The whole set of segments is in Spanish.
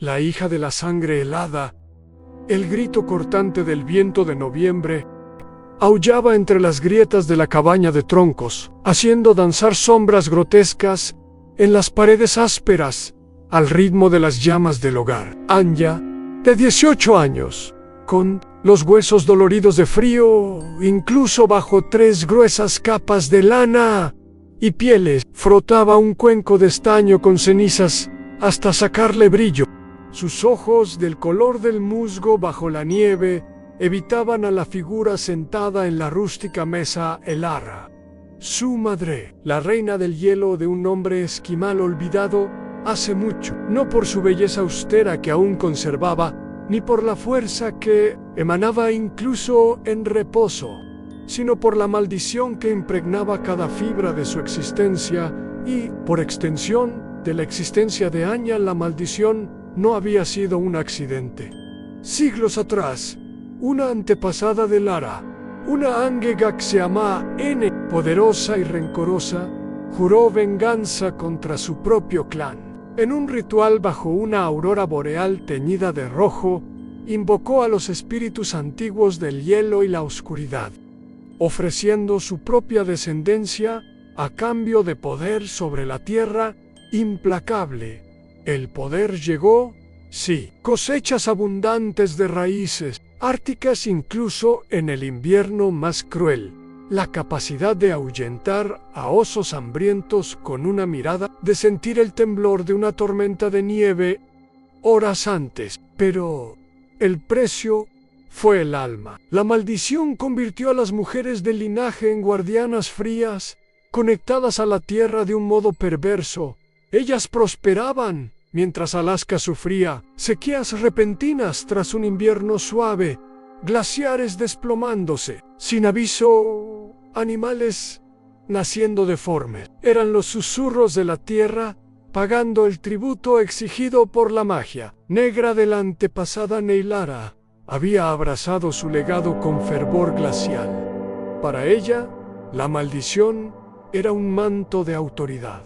la hija de la sangre helada, el grito cortante del viento de noviembre, aullaba entre las grietas de la cabaña de troncos, haciendo danzar sombras grotescas en las paredes ásperas, al ritmo de las llamas del hogar. Anya, de 18 años, con los huesos doloridos de frío, incluso bajo 3 gruesas capas de lana y pieles, frotaba un cuenco de estaño con cenizas hasta sacarle brillo. Sus ojos, del color del musgo bajo la nieve, evitaban a la figura sentada en la rústica mesa Elara, su madre, la reina del hielo de un hombre esquimal olvidado hace mucho, no por su belleza austera que aún conservaba, ni por la fuerza que emanaba incluso en reposo, sino por la maldición que impregnaba cada fibra de su existencia y, por extensión, de la existencia de Anya. La maldición no había sido un accidente. Siglos atrás, una antepasada de Lara, una Angegak se llamaba N, poderosa y rencorosa, juró venganza contra su propio clan. En un ritual bajo una aurora boreal teñida de rojo, invocó a los espíritus antiguos del hielo y la oscuridad, ofreciendo su propia descendencia a cambio de poder sobre la tierra implacable. El poder llegó, sí, cosechas abundantes de raíces, árticas incluso en el invierno más cruel, la capacidad de ahuyentar a osos hambrientos con una mirada, de sentir el temblor de una tormenta de nieve horas antes, pero el precio fue el alma. La maldición convirtió a las mujeres del linaje en guardianas frías, conectadas a la tierra de un modo perverso. Ellas prosperaban, mientras Alaska sufría sequías repentinas tras un invierno suave, glaciares desplomándose, sin aviso, animales naciendo deformes. Eran los susurros de la tierra pagando el tributo exigido por la magia negra de la antepasada Neylara. Había abrazado su legado con fervor glacial. Para ella, la maldición era un manto de autoridad.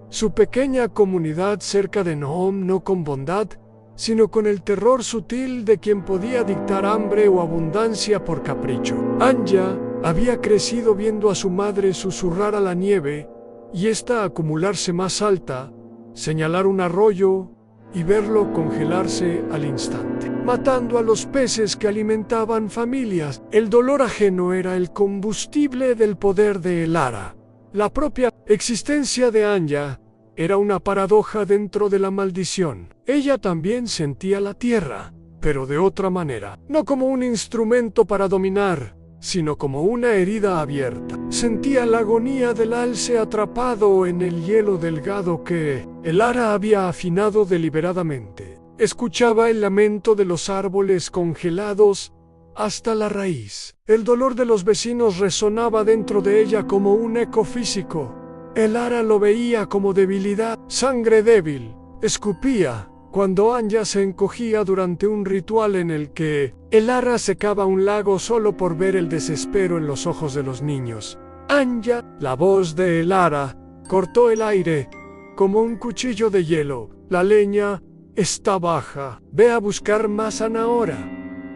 Su pequeña comunidad cerca de Nohom, no con bondad, sino con el terror sutil de quien podía dictar hambre o abundancia por capricho. Anya había crecido viendo a su madre susurrar a la nieve y ésta acumularse más alta, señalar un arroyo y verlo congelarse al instante, matando a los peces que alimentaban familias. El dolor ajeno era el combustible del poder de Elara. La propia existencia de Anya era una paradoja dentro de la maldición. Ella también sentía la tierra, pero de otra manera, no como un instrumento para dominar, sino como una herida abierta. Sentía la agonía del alce atrapado en el hielo delgado que Elara había afinado deliberadamente. Escuchaba el lamento de los árboles congelados hasta la raíz. El dolor de los vecinos resonaba dentro de ella como un eco físico. Elara lo veía como debilidad, sangre débil. Escupía cuando Anya se encogía durante un ritual en el que Elara secaba un lago solo por ver el desespero en los ojos de los niños. Anya, la voz de Elara, cortó el aire como un cuchillo de hielo. La leña está baja. Ve a buscar más ahora.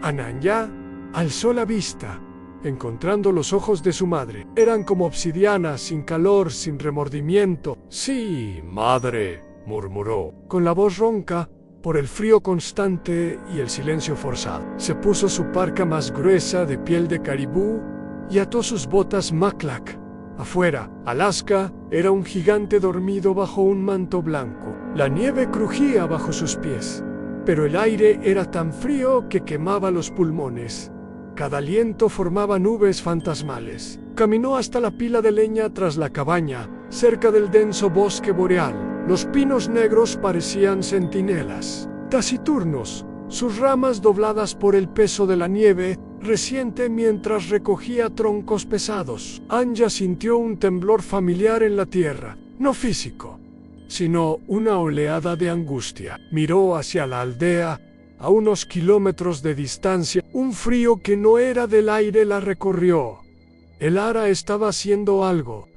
Ananya alzó la vista, encontrando los ojos de su madre. Eran como obsidiana, sin calor, sin remordimiento. Sí, madre, murmuró, con la voz ronca por el frío constante y el silencio forzado. Se puso su parca más gruesa de piel de caribú y ató sus botas Maklak. Afuera, Alaska era un gigante dormido bajo un manto blanco. La nieve crujía bajo sus pies, pero el aire era tan frío que quemaba los pulmones. Cada aliento formaba nubes fantasmales. Caminó hasta la pila de leña tras la cabaña, cerca del denso bosque boreal. Los pinos negros parecían centinelas, taciturnos, sus ramas dobladas por el peso de la nieve reciente mientras recogía troncos pesados. Anya sintió un temblor familiar en la tierra, no físico, sino una oleada de angustia. Miró hacia la aldea, a unos kilómetros de distancia. Un frío que no era del aire la recorrió. Elara estaba haciendo algo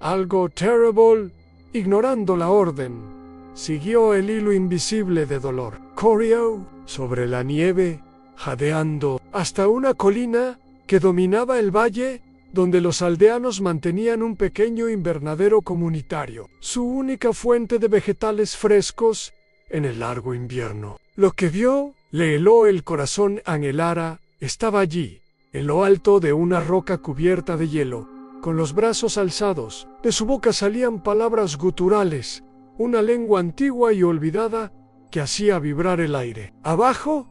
terrible, ignorando la orden. siguió el hilo invisible de dolor. Corrió sobre la nieve, jadeando, hasta una colina que dominaba el valle, donde los aldeanos mantenían un pequeño invernadero comunitario, su única fuente de vegetales frescos en el largo invierno. Lo que vio le heló el corazón a Elara. Estaba allí, en lo alto de una roca cubierta de hielo, con los brazos alzados. De su boca salían palabras guturales, una lengua antigua y olvidada que hacía vibrar el aire. Abajo,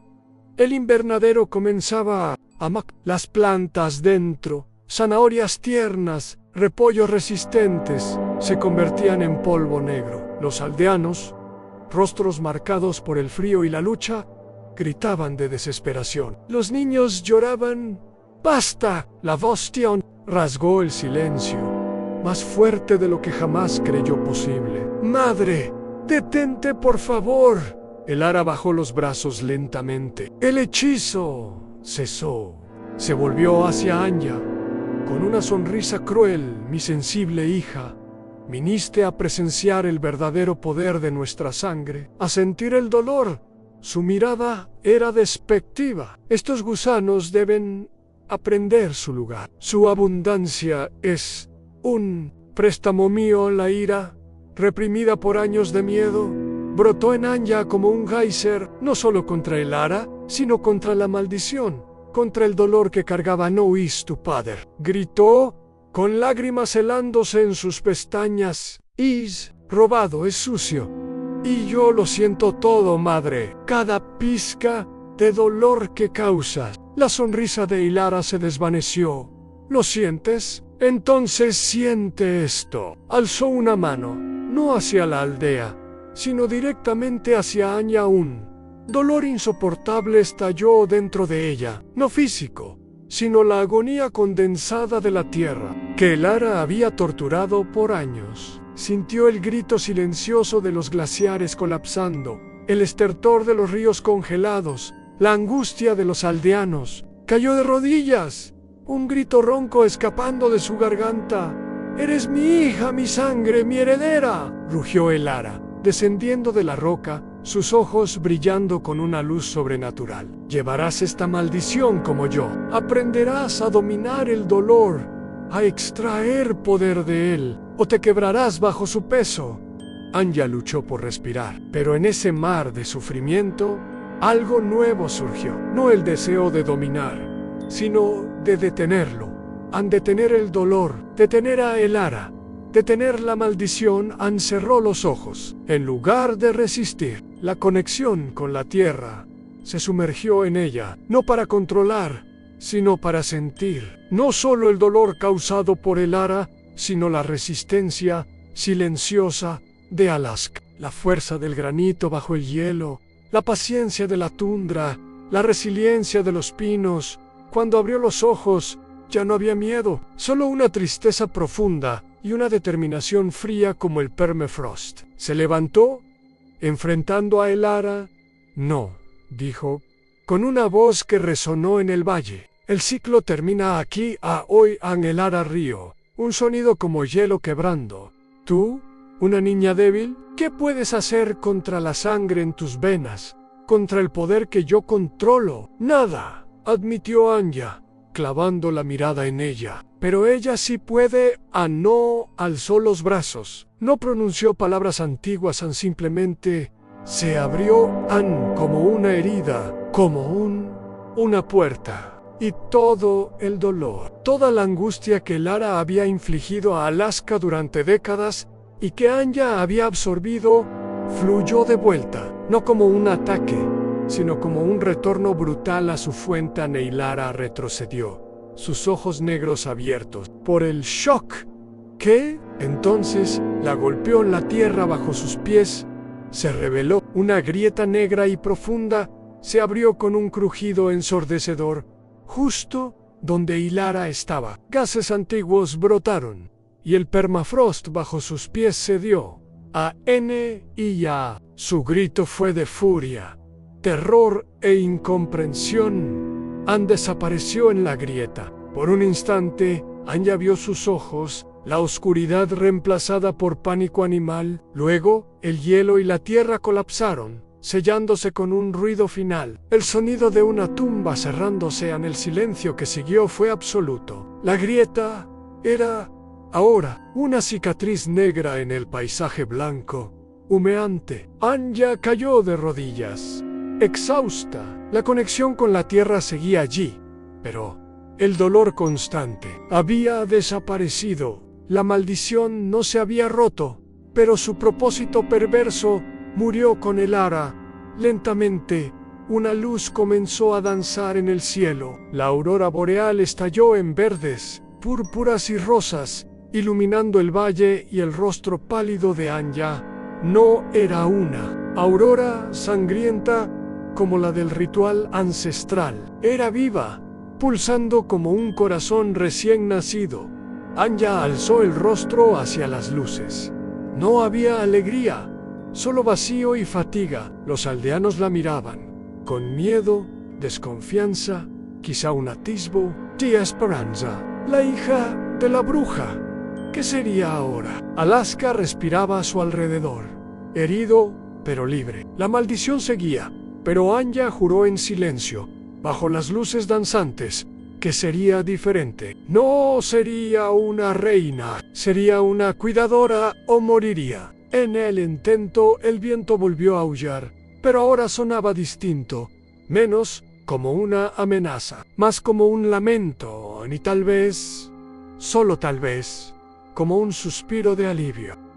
el invernadero comenzaba a las plantas dentro, zanahorias tiernas, repollos resistentes, se convertían en polvo negro. Los aldeanos, rostros marcados por el frío y la lucha, gritaban de desesperación. Los niños lloraban. ¡Basta! La voz Tion rasgó el silencio, más fuerte de lo que jamás creyó posible. ¡Madre! ¡Detente, por favor! Elara bajó los brazos lentamente. El hechizo cesó. Se volvió hacia Anya. Con una sonrisa cruel, mi sensible hija, viniste a presenciar el verdadero poder de nuestra sangre, a sentir el dolor. Su mirada era despectiva. Estos gusanos deben aprender su lugar. Su abundancia es un préstamo mío. La ira, reprimida por años de miedo, brotó en Anya como un geyser, no solo contra Elara, sino contra la maldición, contra el dolor que cargaba Nois, tu padre. Gritó, con lágrimas helándose en sus pestañas. Is robado, es sucio. Y yo lo siento todo, madre. Cada pizca de dolor que causas. La sonrisa de Elara se desvaneció. ¿Lo sientes? Entonces siente esto. Alzó una mano, no hacia la aldea, sino directamente hacia Anya. Un dolor insoportable estalló dentro de ella, no físico, sino la agonía condensada de la tierra, que Elara había torturado por años. Sintió el grito silencioso de los glaciares colapsando, el estertor de los ríos congelados, la angustia de los aldeanos. Cayó de rodillas, un grito ronco escapando de su garganta. «¡Eres mi hija, mi sangre, mi heredera!», rugió Elara, descendiendo de la roca, sus ojos brillando con una luz sobrenatural. «Llevarás esta maldición como yo. Aprenderás a dominar el dolor, a extraer poder de él, o te quebrarás bajo su peso». Anya luchó por respirar, pero en ese mar de sufrimiento, algo nuevo surgió. No el deseo de dominar, sino de detenerlo. Al detener el dolor, detener a Elara, detener la maldición, An cerró los ojos. En lugar de resistir, la conexión con la tierra se sumergió en ella, no para controlar, sino para sentir. No solo el dolor causado por Elara, sino la resistencia silenciosa de Alaska. La fuerza del granito bajo el hielo, la paciencia de la tundra, la resiliencia de los pinos. Cuando abrió los ojos, ya no había miedo, solo una tristeza profunda y una determinación fría como el permafrost. Se levantó, enfrentando a Elara. «No», dijo, con una voz que resonó en el valle. «El ciclo termina aquí, a hoy, en Elara Río». Un sonido como hielo quebrando. «¿Tú, una niña débil? ¿Qué puedes hacer contra la sangre en tus venas? Contra el poder que yo controlo». «Nada», admitió Anya, clavando la mirada en ella. «Pero ella sí puede». No alzó los brazos. No pronunció palabras antiguas. Simplemente se abrió como una herida, como una puerta. Y todo el dolor, toda la angustia que Elara había infligido a Alaska durante décadas y que Anya había absorbido, fluyó de vuelta, no como un ataque, sino como un retorno brutal a su fuente. Elara retrocedió, sus ojos negros abiertos por el shock. ¿Qué? Entonces la golpeó en la tierra bajo sus pies. Se reveló una grieta negra y profunda, se abrió con un crujido ensordecedor, justo donde Elara estaba. Gases antiguos brotaron, y el permafrost bajo sus pies cedió. Y ya. Su grito fue de furia, terror e incomprensión. An desapareció en la grieta. Por un instante, Anya vio sus ojos, la oscuridad reemplazada por pánico animal. Luego, el hielo y la tierra colapsaron, sellándose con un ruido final. El sonido de una tumba cerrándose en el silencio que siguió fue absoluto. La grieta era, ahora, una cicatriz negra en el paisaje blanco, humeante. Anya cayó de rodillas, exhausta. La conexión con la tierra seguía allí, pero el dolor constante había desaparecido. La maldición no se había roto, pero su propósito perverso murió con el ara. Lentamente, una luz comenzó a danzar en el cielo. La aurora boreal estalló en verdes, púrpuras y rosas, iluminando el valle y el rostro pálido de Anya. No era una aurora sangrienta como la del ritual ancestral. Era viva, pulsando como un corazón recién nacido. Anya alzó el rostro hacia las luces. No había alegría, solo vacío y fatiga. Los aldeanos la miraban, con miedo, desconfianza, quizá un atisbo. Tía Esperanza, la hija de la bruja. ¿Qué sería ahora? Alaska respiraba a su alrededor, herido, pero libre. La maldición seguía, pero Anya juró en silencio, bajo las luces danzantes, que sería diferente. No sería una reina, sería una cuidadora o moriría. En el intento, el viento volvió a aullar, pero ahora sonaba distinto, menos como una amenaza, más como un lamento, y tal vez, solo tal vez, como un suspiro de alivio.